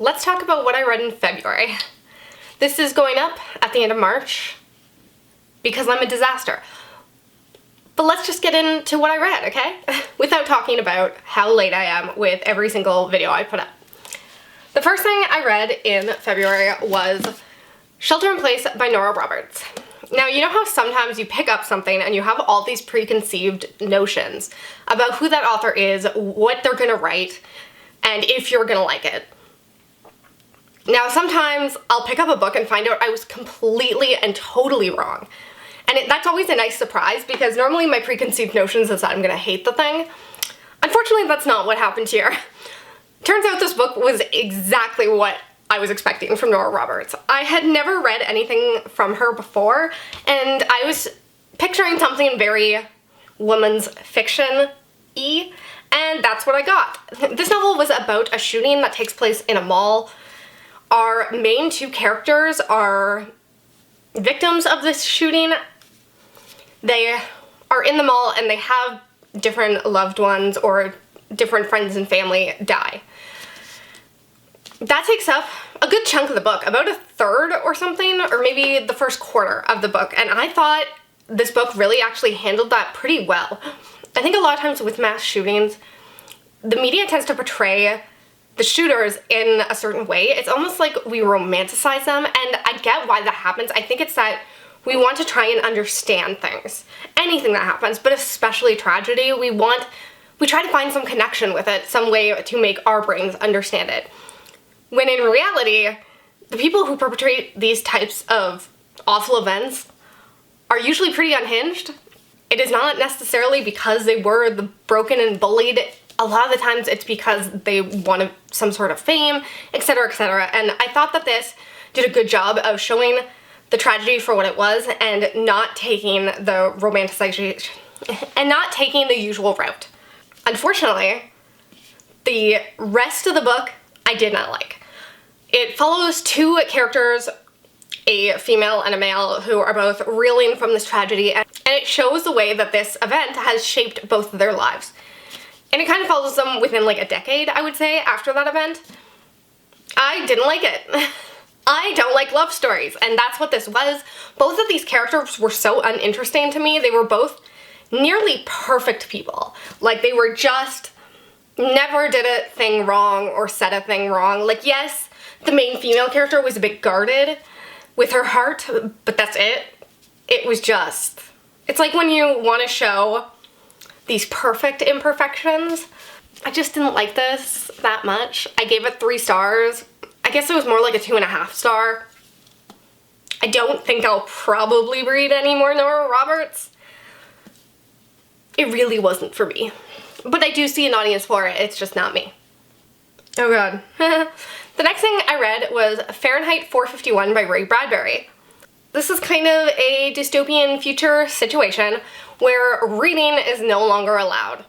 let's talk about what I read in February. This is going up at the end of March because I'm a disaster. But let's just get into what I read, okay? Without talking about how late I am with every single video I put up. The first thing I read in February was Shelter in Place by Nora Roberts. Now, you know how sometimes you pick up something and you have all these preconceived notions about who that author is, what they're gonna write, and if you're gonna like it. Now, sometimes I'll pick up a book and find out I was completely and totally wrong. And that's always a nice surprise because normally my preconceived notions is that I'm gonna hate the thing. Unfortunately, that's not what happened here. Turns out this book was exactly what I was expecting from Nora Roberts. I had never read anything from her before, and I was picturing something very women's fiction-y, and that's what I got. This novel was about a shooting that takes place in a mall. Our main two characters are victims of this shooting. They are in the mall and they have different loved ones or different friends and family die. That takes up a good chunk of the book, about a third or something, or maybe the first quarter of the book, and I thought this book really actually handled that pretty well. I think a lot of times with mass shootings, the media tends to portray the shooters in a certain way. It's almost like we romanticize them, and I get why that happens. I think it's that we want to try and understand things. Anything that happens, but especially tragedy, we try to find some connection with it, some way to make our brains understand it. When in reality, the people who perpetrate these types of awful events are usually pretty unhinged. It is not necessarily because they were the broken and bullied. A lot of the times it's because they wanted some sort of fame, etc., etc. And I thought that this did a good job of showing the tragedy for what it was and not taking the romanticization and not taking the usual route. Unfortunately, the rest of the book I did not like. It follows two characters, a female and a male, who are both reeling from this tragedy, and it shows the way that this event has shaped both of their lives. And it kind of follows them within like a decade, I would say, after that event. I didn't like it. I don't like love stories, and that's what this was. Both of these characters were so uninteresting to me. They were both nearly perfect people. Like, they were just never did a thing wrong or said a thing wrong. Like, yes, the main female character was a bit guarded with her heart, but that's it. It was just, it's like when you want to show these perfect imperfections. I just didn't like this that much. I gave it 3 stars. I guess it was more like a 2.5 star. I don't think I'll probably read any more Nora Roberts. It really wasn't for me. But I do see an audience for it, it's just not me. Oh god. The next thing I read was Fahrenheit 451 by Ray Bradbury. This is kind of a dystopian future situation where reading is no longer allowed.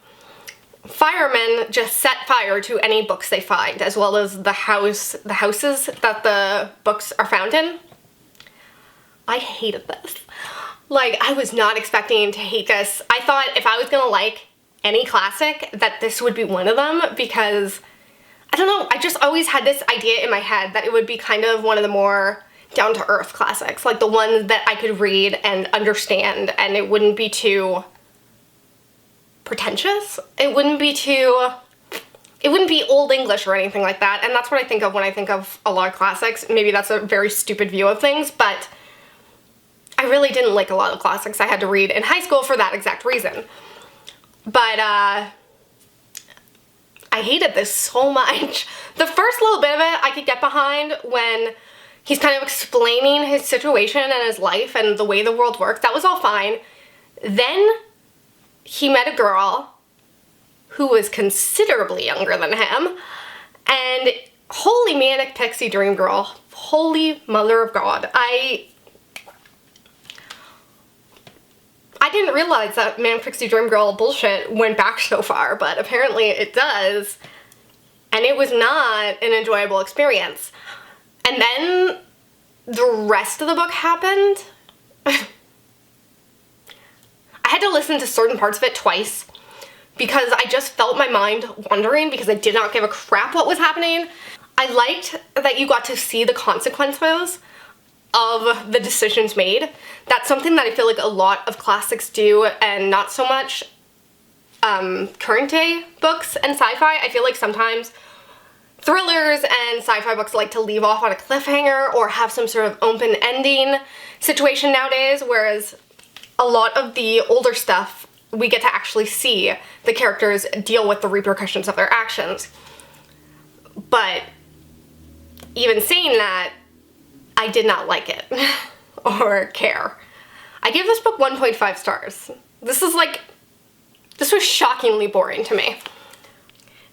Firemen just set fire to any books they find, as well as the houses that the books are found in. I hated this. Like, I was not expecting to hate this. I thought if I was gonna like any classic, that this would be one of them, because, I don't know, I just always had this idea in my head that it would be kind of one of the more down-to-earth classics, like the ones that I could read and understand, and it wouldn't be too pretentious. It wouldn't be Old English or anything like that, and that's what I think of when I think of a lot of classics. Maybe that's a very stupid view of things, but I really didn't like a lot of classics I had to read in high school for that exact reason. But, I hated this so much. The first little bit of it I could get behind when he's kind of explaining his situation and his life and the way the world works. That was all fine. Then he met a girl who was considerably younger than him, and holy manic pixie dream girl, holy mother of God. I didn't realize that manic pixie dream girl bullshit went back so far, but apparently it does, and it was not an enjoyable experience. And then the rest of the book happened. I had to listen to certain parts of it twice because I just felt my mind wandering because I did not give a crap what was happening. I liked that you got to see the consequences of the decisions made. That's something that I feel like a lot of classics do, and not so much current day books and sci-fi. I feel like sometimes thrillers and sci-fi books like to leave off on a cliffhanger or have some sort of open ending situation nowadays, whereas a lot of the older stuff we get to actually see the characters deal with the repercussions of their actions. But even saying that, I did not like it or care. I gave this book 1.5 stars. This was shockingly boring to me.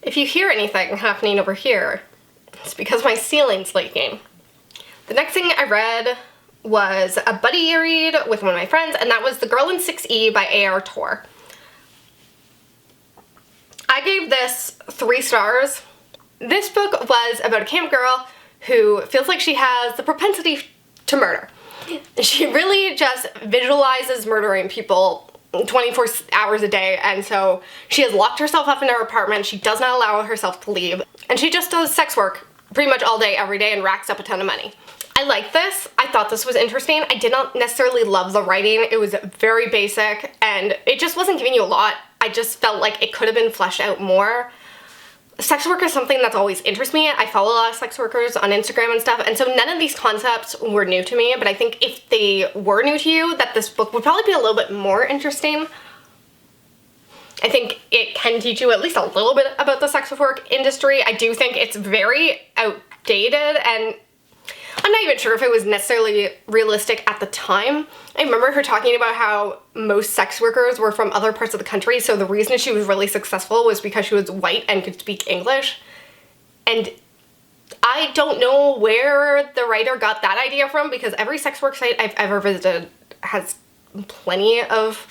If you hear anything happening over here, it's because my ceiling's leaking. The next thing I read was a buddy read with one of my friends, and that was The Girl in 6E by AR Torre. I gave this 3 stars. This book was about a camp girl who feels like she has the propensity to murder. She really just visualizes murdering people 24 hours a day, and so she has locked herself up in her apartment. She does not allow herself to leave, and she just does sex work pretty much all day, every day, and racks up a ton of money. I like this. I thought this was interesting. I did not necessarily love the writing. It was very basic, and it just wasn't giving you a lot. I just felt like it could have been fleshed out more. Sex work is something that's always interested me. I follow a lot of sex workers on Instagram and stuff, and so none of these concepts were new to me, but I think if they were new to you, that this book would probably be a little bit more interesting. I think it can teach you at least a little bit about the sex work industry. I do think it's very outdated, and I'm not even sure if it was necessarily realistic at the time. I remember her talking about how most sex workers were from other parts of the country, so the reason she was really successful was because she was white and could speak English. And I don't know where the writer got that idea from, because every sex work site I've ever visited has plenty of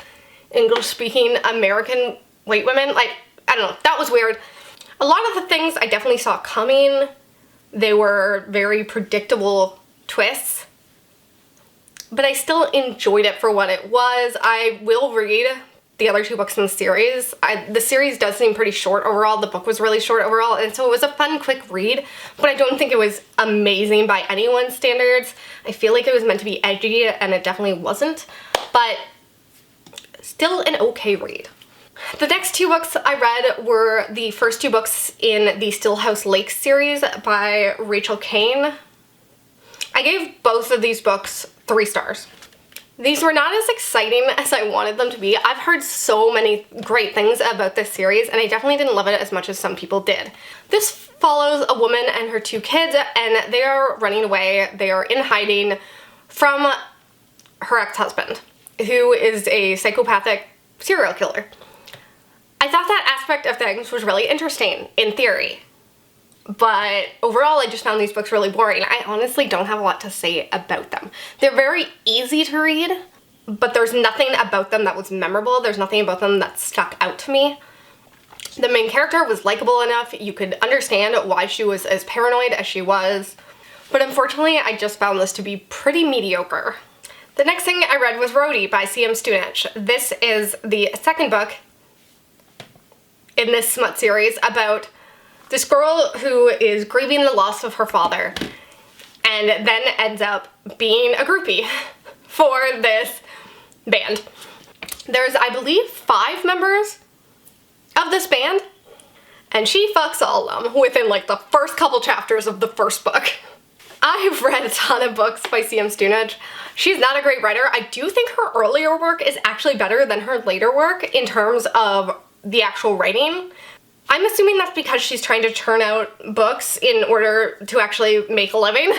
English-speaking American white women. Like, I don't know, that was weird. A lot of the things I definitely saw coming. They were very predictable twists, but I still enjoyed it for what it was. I will read the other 2 books in the series. The series does seem pretty short overall. The book was really short overall, and so it was a fun, quick read, but I don't think it was amazing by anyone's standards. I feel like it was meant to be edgy, and it definitely wasn't, but still an okay read. The next 2 books I read were the first 2 books in the Stillhouse Lakes series by Caine. I gave both of these books 3 stars. These were not as exciting as I wanted them to be. I've heard so many great things about this series, and I definitely didn't love it as much as some people did. This follows a woman and her 2 kids, and they are running away. They are in hiding from her ex-husband, who is a psychopathic serial killer. I thought that aspect of things was really interesting, in theory, but overall I just found these books really boring. I honestly don't have a lot to say about them. They're very easy to read, but there's nothing about them that was memorable. There's nothing about them that stuck out to me. The main character was likable enough. You could understand why she was as paranoid as she was, but unfortunately I just found this to be pretty mediocre. The next thing I read was Roadie by CM Stunich. This is the second book in this smut series about this girl who is grieving the loss of her father and then ends up being a groupie for this band. There's, I believe, 5 members of this band, and she fucks all of them within like the first couple chapters of the first book. I've read a ton of books by CM Stunich. She's not a great writer. I do think her earlier work is actually better than her later work in terms of the actual writing. I'm assuming that's because she's trying to churn out books in order to actually make a living.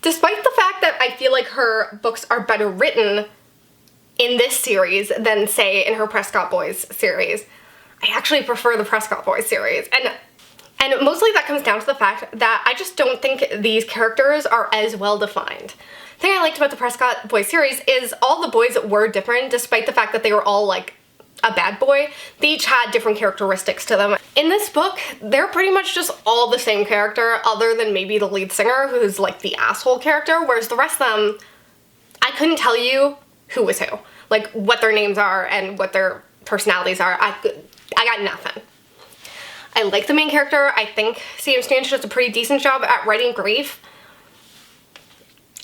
Despite the fact that I feel like her books are better written in this series than, say, in her Prescott Boys series, I actually prefer the Prescott Boys series. And mostly that comes down to the fact that I just don't think these characters are as well defined. The thing I liked about the Prescott Boys series is all the boys were different, despite the fact that they were all like a bad boy. They each had different characteristics to them. In this book, they're pretty much just all the same character, other than maybe the lead singer, who's like the asshole character, whereas the rest of them, I couldn't tell you who was who. Like, what their names are and what their personalities are. I got nothing. I like the main character. I think CM Stunich does a pretty decent job at writing grief.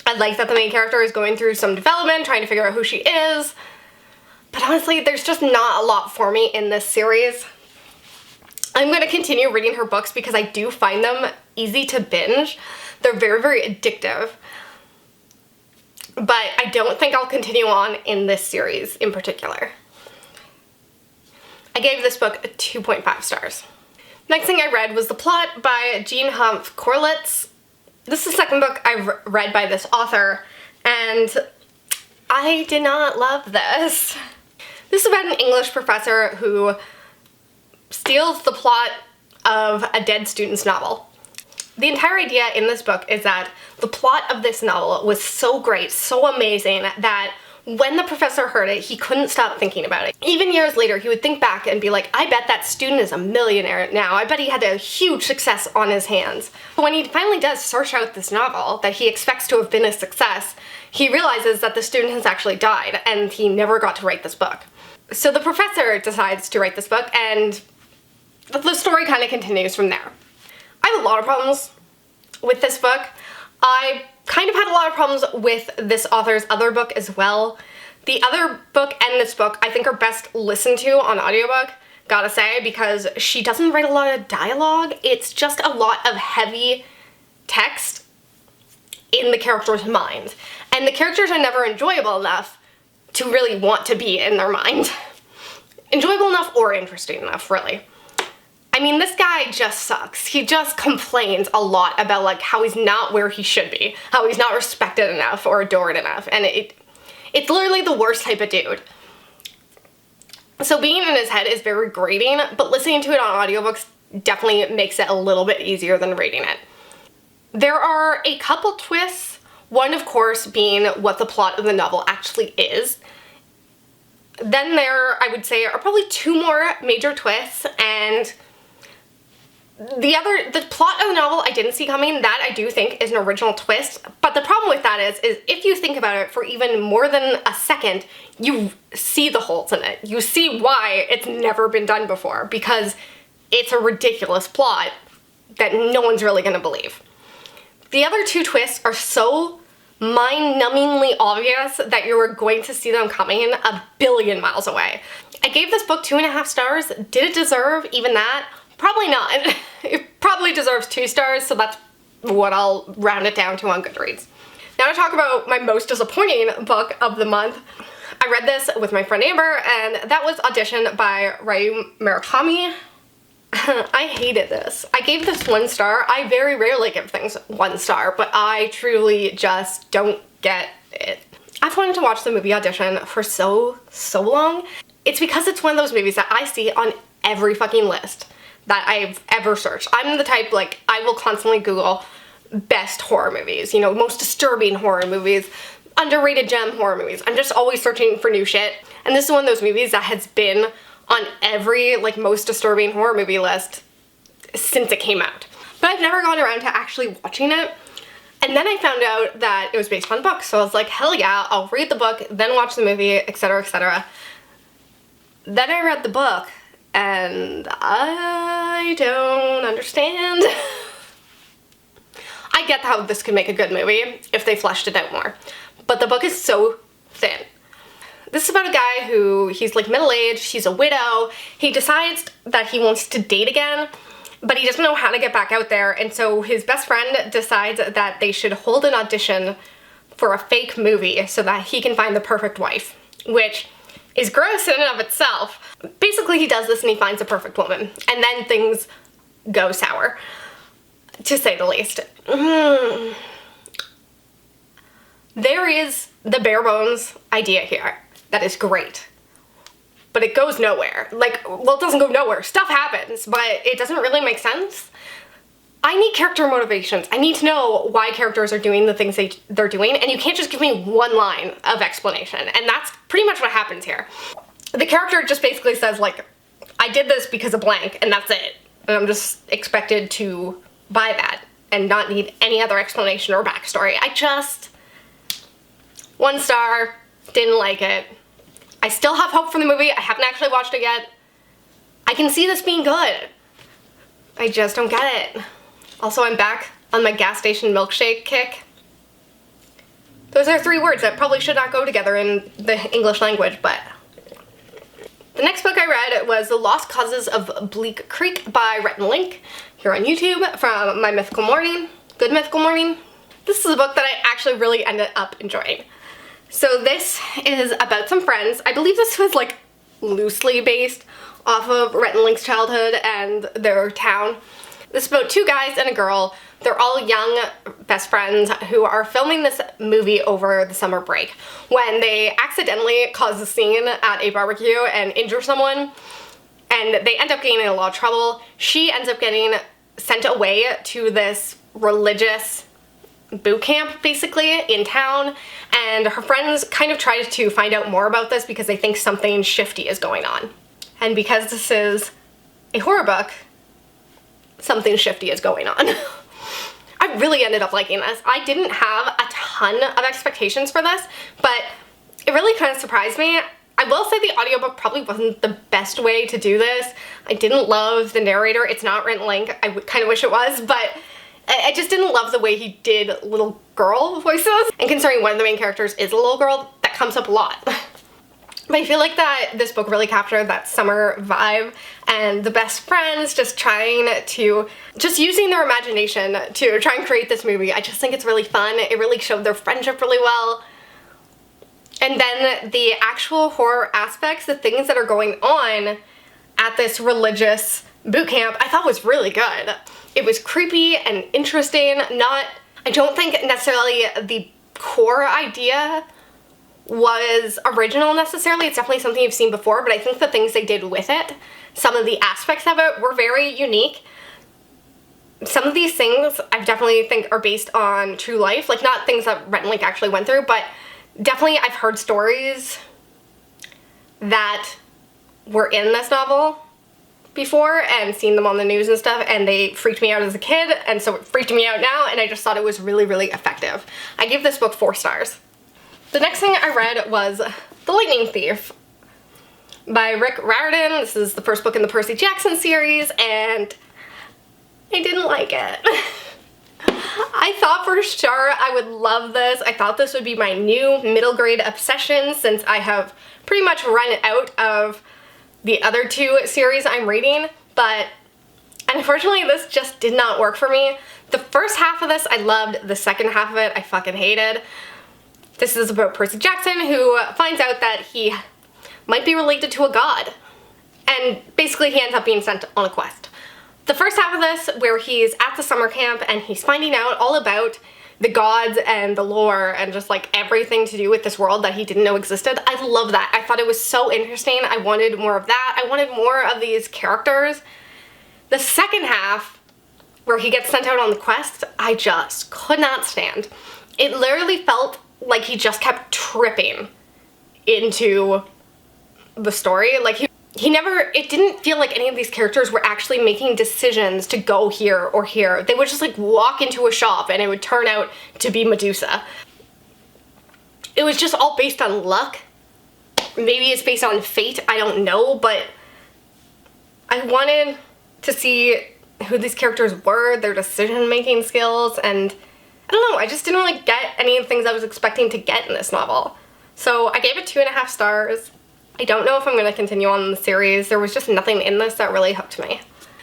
I like that the main character is going through some development, trying to figure out who she is. But honestly, there's just not a lot for me in this series. I'm going to continue reading her books because I do find them easy to binge. They're very, very addictive. But I don't think I'll continue on in this series in particular. I gave this book a 2.5 stars. Next thing I read was The Plot by Hanff Korelitz. This is the second book I've read by this author, and I did not love this. This is about an English professor who steals the plot of a dead student's novel. The entire idea in this book is that the plot of this novel was so great, so amazing, that when the professor heard it, he couldn't stop thinking about it. Even years later, he would think back and be like, I bet that student is a millionaire now. I bet he had a huge success on his hands. But when he finally does search out this novel that he expects to have been a success, he realizes that the student has actually died and he never got to write this book. So the professor decides to write this book, and the story kind of continues from there. I have a lot of problems with this book. I kind of had a lot of problems with this author's other book as well. The other book and this book I think are best listened to on audiobook, gotta say, because she doesn't write a lot of dialogue. It's just a lot of heavy text in the character's mind. And the characters are never enjoyable enough to really want to be in their mind. Enjoyable enough or interesting enough, really. I mean, this guy just sucks. He just complains a lot about like how he's not where he should be, how he's not respected enough or adored enough, and it's literally the worst type of dude. So being in his head is very grating, but listening to it on audiobooks definitely makes it a little bit easier than reading it. There are a couple twists, one of course being what the plot of the novel actually is. Then there, I would say, are probably two more major twists, and the plot of the novel I didn't see coming. That I do think is an original twist, but the problem with that is if you think about it for even more than a second, you see the holes in it. You see why it's never been done before, because it's a ridiculous plot that no one's really gonna believe. The other two twists are so mind-numbingly obvious that you're going to see them coming a billion miles away. I gave this book 2.5 stars. Did it deserve even that? Probably not. It probably deserves 2 stars, so that's what I'll round it down to on Goodreads. Now to talk about my most disappointing book of the month. I read this with my friend Amber, and that was Audition by Ryu Murakami. I hated this. I gave this 1 star. I very rarely give things 1 star, but I truly just don't get it. I've wanted to watch the movie Audition for so long. It's because it's one of those movies that I see on every fucking list that I've ever searched. I'm the type, like, I will constantly Google best horror movies, you know, most disturbing horror movies, underrated gem horror movies. I'm just always searching for new shit. And this is one of those movies that has been on every, like, most disturbing horror movie list since it came out. But I've never gone around to actually watching it. And then I found out that it was based on books, so I was like, hell yeah, I'll read the book, then watch the movie, etc., etc. Then I read the book, and I don't understand. I get how this could make a good movie if they fleshed it out more, but the book is so thin. This is about a guy who, he's like middle-aged, he's a widow, he decides that he wants to date again, but he doesn't know how to get back out there, and so his best friend decides that they should hold an audition for a fake movie so that he can find the perfect wife, which is gross in and of itself. Basically, he does this and he finds the perfect woman, and then things go sour, to say the least. There is the bare bones idea here that is great, but it goes nowhere. Like, well, it doesn't go nowhere. Stuff happens, but it doesn't really make sense. I need character motivations. I need to know why characters are doing the things they're doing, and you can't just give me one line of explanation, and that's pretty much what happens here. The character just basically says, like, I did this because of blank, and that's it. And I'm just expected to buy that and not need any other explanation or backstory. I just... 1 star, didn't like it. I still have hope for the movie. I haven't actually watched it yet. I can see this being good, I just don't get it. Also, I'm back on my gas station milkshake kick. Those are 3 words that probably should not go together in the English language, but... The next book I read was The Lost Causes of Bleak Creek by Rhett and Link, here on YouTube from My Mythical Morning. Good Mythical Morning. This is a book that I actually really ended up enjoying. So this is about some friends. I believe this was like loosely based off of Rhett and Link's childhood and their town. This is about 2 guys and a girl. They're all young best friends who are filming this movie over the summer break when they accidentally cause a scene at a barbecue and injure someone, and they end up getting in a lot of trouble. She ends up getting sent away to this religious boot camp basically in town, and her friends kind of try to find out more about this because they think something shifty is going on. And because this is a horror book, something shifty is going on. I really ended up liking this. I didn't have a ton of expectations for this, but it really kind of surprised me. I will say the audiobook probably wasn't the best way to do this. I didn't love the narrator. It's not Rhett and Link. I kind of wish it was, but I just didn't love the way he did little girl voices. And considering one of the main characters is a little girl, that comes up a lot. But I feel like that this book really captured that summer vibe and the best friends just using their imagination to try and create this movie. I just think it's really fun. It really showed their friendship really well. And then the actual horror aspects, the things that are going on at this religious boot camp, I thought was really good. It was creepy and interesting. I don't think necessarily the core idea was original necessarily. It's definitely something you've seen before, but I think the things they did with it, some of the aspects of it were very unique. Some of these things I definitely think are based on true life, like not things that Rhett and Link actually went through, but definitely I've heard stories that were in this novel before and seen them on the news and stuff, and they freaked me out as a kid, and so it freaked me out now, and I just thought it was really, really effective. I gave this book 4 stars. The next thing I read was The Lightning Thief by Riordan. This is the first book in the Percy Jackson series, and I didn't like it. I thought for sure I would love this. I thought this would be my new middle grade obsession since I have pretty much run out of the other 2 series I'm reading, but unfortunately this just did not work for me. The first half of this I loved, the second half of it I fucking hated. This is about Percy Jackson, who finds out that he might be related to a god, and basically he ends up being sent on a quest. The first half of this, where he's at the summer camp and he's finding out all about the gods and the lore and just like everything to do with this world that he didn't know existed. I love that. I thought it was so interesting. I wanted more of that. I wanted more of these characters. The second half, where he gets sent out on the quest, I just could not stand. It literally felt like he just kept tripping into the story. Like it didn't feel like any of these characters were actually making decisions to go here or here. They would just like walk into a shop and it would turn out to be Medusa. It was just all based on luck. Maybe it's based on fate, I don't know, but I wanted to see who these characters were, their decision-making skills, and I don't know, I just didn't really get any of the things I was expecting to get in this novel. So I gave it 2.5 stars. I don't know if I'm going to continue on the series. There was just nothing in this that really hooked me.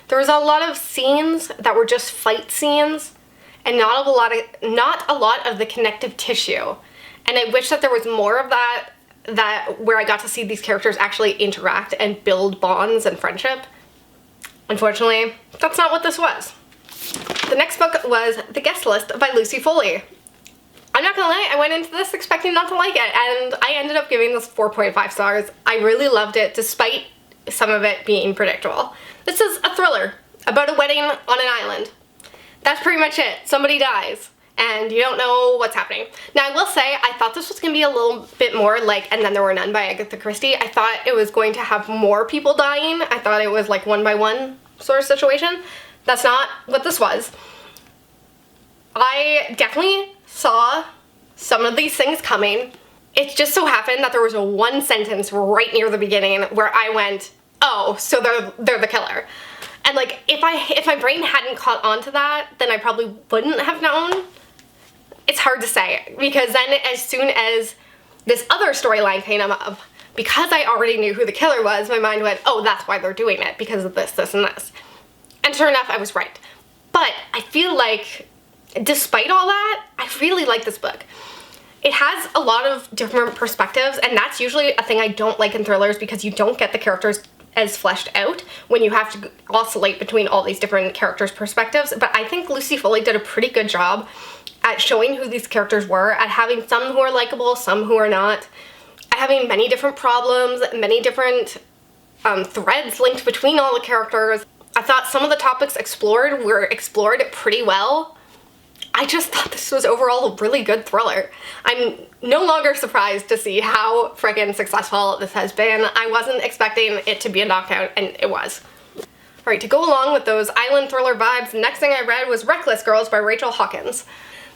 There was a lot of scenes that were just fight scenes and not a lot of the connective tissue. And I wish that there was more of that where I got to see these characters actually interact and build bonds and friendship. Unfortunately, that's not what this was. The next book was The Guest List by Lucy Foley. I'm not gonna lie, I went into this expecting not to like it, and I ended up giving this 4.5 stars. I really loved it, despite some of it being predictable. This is a thriller about a wedding on an island. That's pretty much it. Somebody dies, and you don't know what's happening. Now, I will say, I thought this was gonna be a little bit more like And Then There Were None by Agatha Christie. I thought it was going to have more people dying. I thought it was like one by one sort of situation. That's not what this was. I definitely saw some of these things coming. It just so happened that there was one sentence right near the beginning where I went, oh, so they're the killer. And And like, if my brain hadn't caught on to that, then I probably wouldn't have known. It's hard to say, because then as soon as this other storyline came up, because I already knew who the killer was, my mind went, oh, that's why they're doing it, because of this, this, and this. And sure enough, I was right. But I feel like, despite all that, I really like this book. It has a lot of different perspectives, and that's usually a thing I don't like in thrillers, because you don't get the characters as fleshed out when you have to oscillate between all these different characters' perspectives. But I think Lucy Foley did a pretty good job at showing who these characters were, at having some who are likable, some who are not, at having many different problems, many different threads linked between all the characters. I thought some of the topics were explored pretty well. I just thought this was overall a really good thriller. I'm no longer surprised to see how freaking successful this has been. I wasn't expecting it to be a knockout, and it was. Alright, to go along with those island thriller vibes, the next thing I read was Reckless Girls by Rachel Hawkins.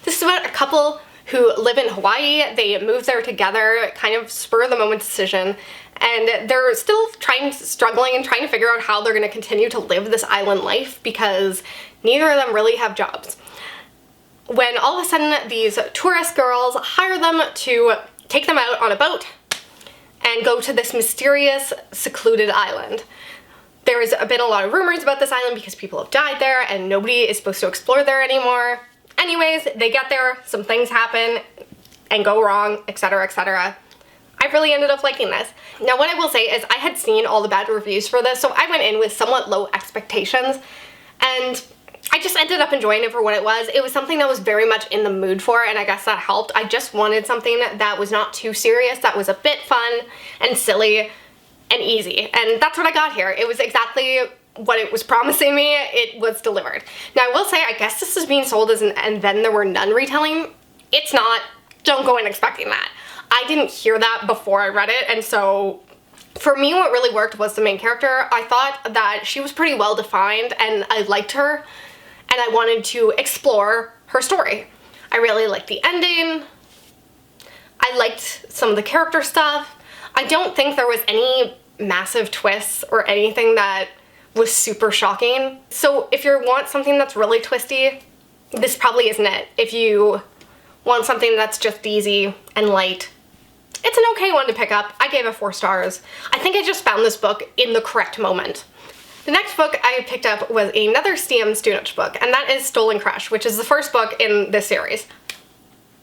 This is about a couple who live in Hawaii. They move there together, kind of spur of the moment decision, and they're still struggling and trying to figure out how they're going to continue to live this island life, because neither of them really have jobs. When all of a sudden these tourist girls hire them to take them out on a boat and go to this mysterious, secluded island. There's been a lot of rumors about this island because people have died there and nobody is supposed to explore there anymore. Anyways, they get there, some things happen and go wrong, etc., etc. I really ended up liking this. Now what I will say is I had seen all the bad reviews for this, so I went in with somewhat low expectations, and I just ended up enjoying it for what it was. It was something that I was very much in the mood for, and I guess that helped. I just wanted something that was not too serious, that was a bit fun and silly and easy, and that's what I got here. It was exactly what it was promising me. It was delivered. Now I will say, I guess this is being sold as an And Then There Were None retelling. It's not. Don't go in expecting that. I didn't hear that before I read it, and so for me what really worked was the main character. I thought that she was pretty well defined and I liked her, and I wanted to explore her story. I really liked the ending. I liked some of the character stuff. I don't think there was any massive twists or anything that was super shocking. So if you want something that's really twisty, this probably isn't it. If you want something that's just easy and light, it's an okay one to pick up. I gave it 4 stars. I think I just found this book in the correct moment. The next book I picked up was another CM Stunich book, and that is Stolen Crush, which is the first book in this series.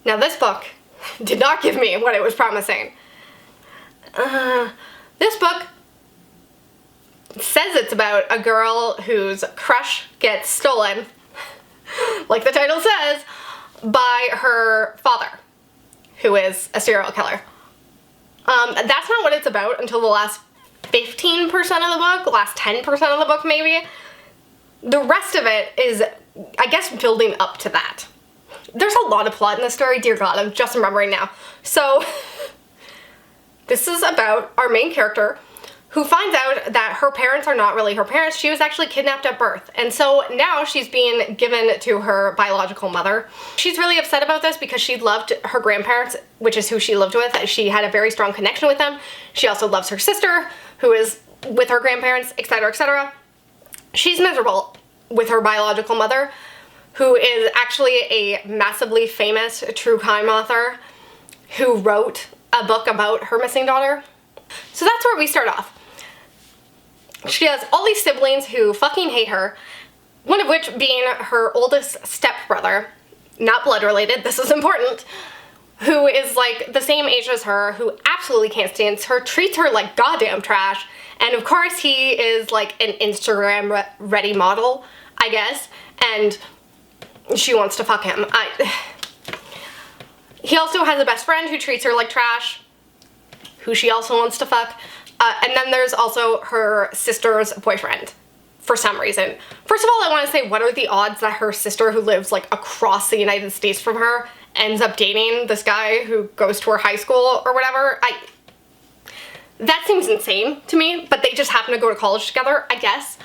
Now this book did not give me what it was promising. This book says it's about a girl whose crush gets stolen, like the title says, by her father, who is a serial killer. That's not what it's about until the last 15% of the book, last 10% of the book maybe. The rest of it is, I guess, building up to that. There's a lot of plot in this story, dear God, I'm just remembering now. So, this is about our main character who finds out that her parents are not really her parents. She was actually kidnapped at birth. And so now she's being given to her biological mother. She's really upset about this because she loved her grandparents, which is who she lived with. She had a very strong connection with them. She also loves her sister, who is with her grandparents, etc., etc. She's miserable with her biological mother, who is actually a massively famous true crime author who wrote a book about her missing daughter. So that's where we start off. She has all these siblings who fucking hate her, one of which being her oldest stepbrother, not blood related, this is important, who is like the same age as her, who absolutely can't stand her, treats her like goddamn trash, and of course he is like an Instagram ready model, I guess, and she wants to fuck him. He also has a best friend who treats her like trash, who she also wants to fuck. And then there's also her sister's boyfriend, for some reason. First of all, I want to say, what are the odds that her sister, who lives like across the United States from her, ends up dating this guy who goes to her high school or whatever? That seems insane to me, but they just happen to go to college together, I guess.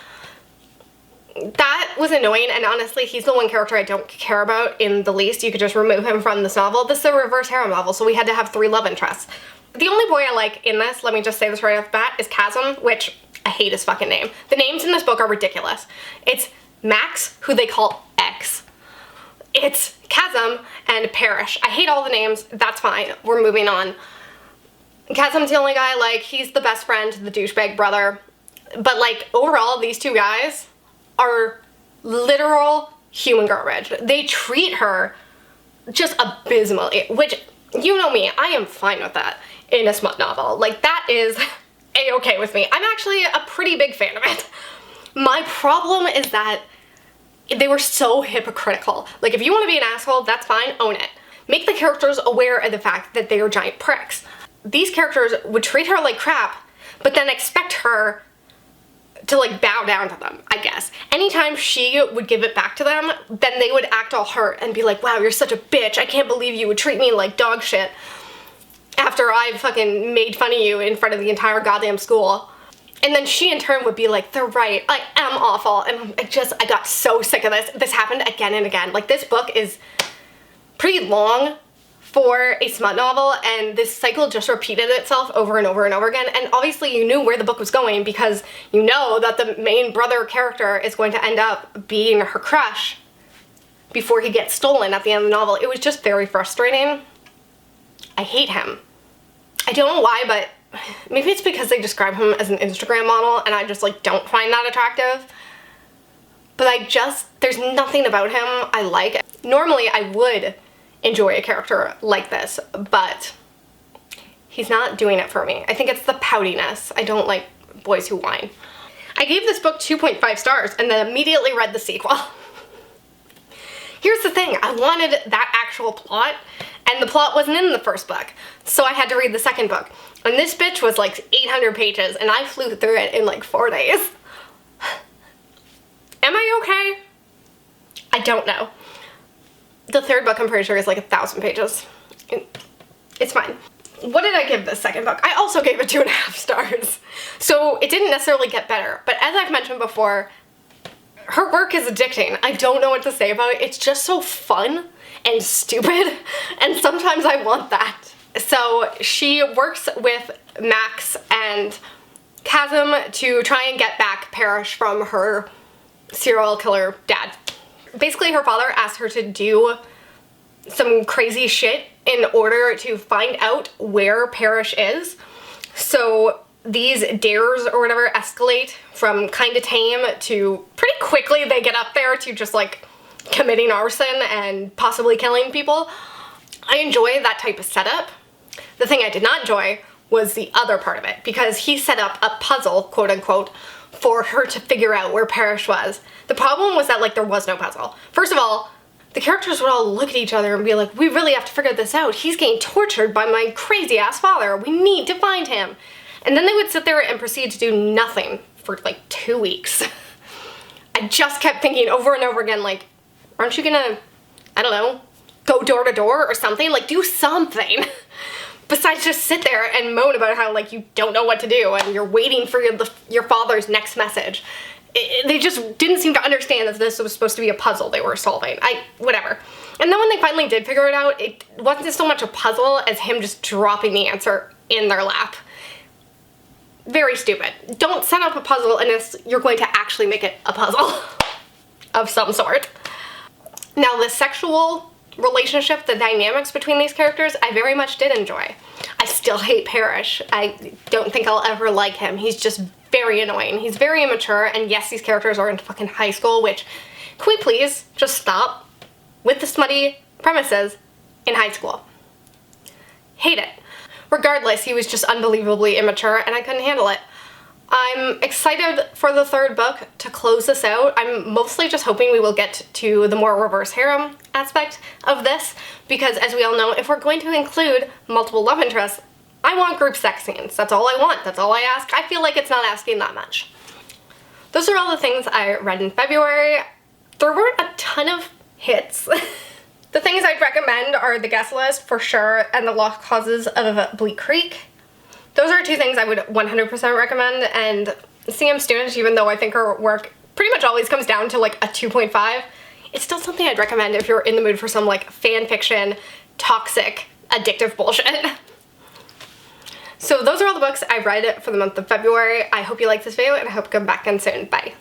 That was annoying, and honestly, he's the one character I don't care about in the least. You could just remove him from this novel. This is a reverse harem novel, so we had to have 3 love interests. The only boy I like in this, let me just say this right off the bat, is Chasm, which I hate his fucking name. The names in this book are ridiculous. It's Max, who they call X. It's Chasm and Parrish. I hate all the names. That's fine. We're moving on. Chasm's the only guy, like, he's the best friend to the douchebag brother. But, like, overall, these two guys are literal human garbage. They treat her just abysmally, which, you know me, I am fine with that in a smut novel. Like, that is a-okay with me. I'm actually a pretty big fan of it. My problem is that they were so hypocritical. Like, if you want to be an asshole, that's fine, own it. Make the characters aware of the fact that they are giant pricks. These characters would treat her like crap, but then expect her to, like, bow down to them, I guess. Anytime she would give it back to them, then they would act all hurt and be like, wow, you're such a bitch, I can't believe you would treat me like dog shit after I fucking made fun of you in front of the entire goddamn school. And then she in turn would be like, they're right, I am awful. And I got so sick of this. This happened again and again. Like, this book is pretty long for a smut novel, and this cycle just repeated itself over and over and over again. And obviously you knew where the book was going because you know that the main brother character is going to end up being her crush before he gets stolen at the end of the novel. It was just very frustrating. I hate him. I don't know why, but maybe it's because they describe him as an Instagram model and I just, like, don't find that attractive. But there's nothing about him I like. Normally I would enjoy a character like this, but he's not doing it for me. I think it's the poutiness. I don't like boys who whine. I gave this book 2.5 stars and then immediately read the sequel. Here's the thing, I wanted that actual plot, and the plot wasn't in the first book, so I had to read the second book. And this bitch was like 800 pages, and I flew through it in like 4 days. Am I okay? I don't know. The third book, I'm pretty sure, is like 1,000 pages. It's fine. What did I give this second book? I also gave it 2.5 stars. So it didn't necessarily get better, but as I've mentioned before, her work is addicting. I don't know what to say about it. It's just so fun and stupid, and sometimes I want that. So she works with Max and Chasm to try and get back Parrish from her serial killer dad. Basically, her father asked her to do some crazy shit in order to find out where Parrish is. So these dares or whatever escalate from kind of tame to pretty quickly they get up there to just, like, committing arson and possibly killing people. I enjoy that type of setup. The thing I did not enjoy was the other part of it, because he set up a puzzle, quote unquote, for her to figure out where Parrish was. The problem was that, like, there was no puzzle. First of all, the characters would all look at each other and be like, we really have to figure this out. He's getting tortured by my crazy ass father. We need to find him. And then they would sit there and proceed to do nothing for like 2 weeks. I just kept thinking over and over again, like, aren't you gonna, I don't know, go door to door or something? Like, do something. Besides just sit there and moan about how, like, you don't know what to do and you're waiting for your father's next message. They just didn't seem to understand that this was supposed to be a puzzle they were solving. Whatever. And then when they finally did figure it out, it wasn't so much a puzzle as him just dropping the answer in their lap. Very stupid. Don't set up a puzzle unless you're going to actually make it a puzzle of some sort. Now, the sexual relationship, the dynamics between these characters, I very much did enjoy. I still hate Parrish. I don't think I'll ever like him. He's just very annoying. He's very immature, and yes, these characters are in fucking high school, which, can we please just stop with the smutty premises in high school? Hate it. Regardless, he was just unbelievably immature, and I couldn't handle it. I'm excited for the third book to close this out. I'm mostly just hoping we will get to the more reverse harem aspect of this, because as we all know, if we're going to include multiple love interests, I want group sex scenes. That's all I want. That's all I ask. I feel like it's not asking that much. Those are all the things I read in February. There weren't a ton of hits. The things I'd recommend are The Guest List, for sure, and The Lost Causes of Bleak Creek. Those are two things I would 100% recommend, and CM Stunich, even though I think her work pretty much always comes down to like a 2.5, it's still something I'd recommend if you're in the mood for some, like, fan fiction, toxic, addictive bullshit. So those are all the books I read for the month of February. I hope you liked this video and I hope you come back again soon. Bye.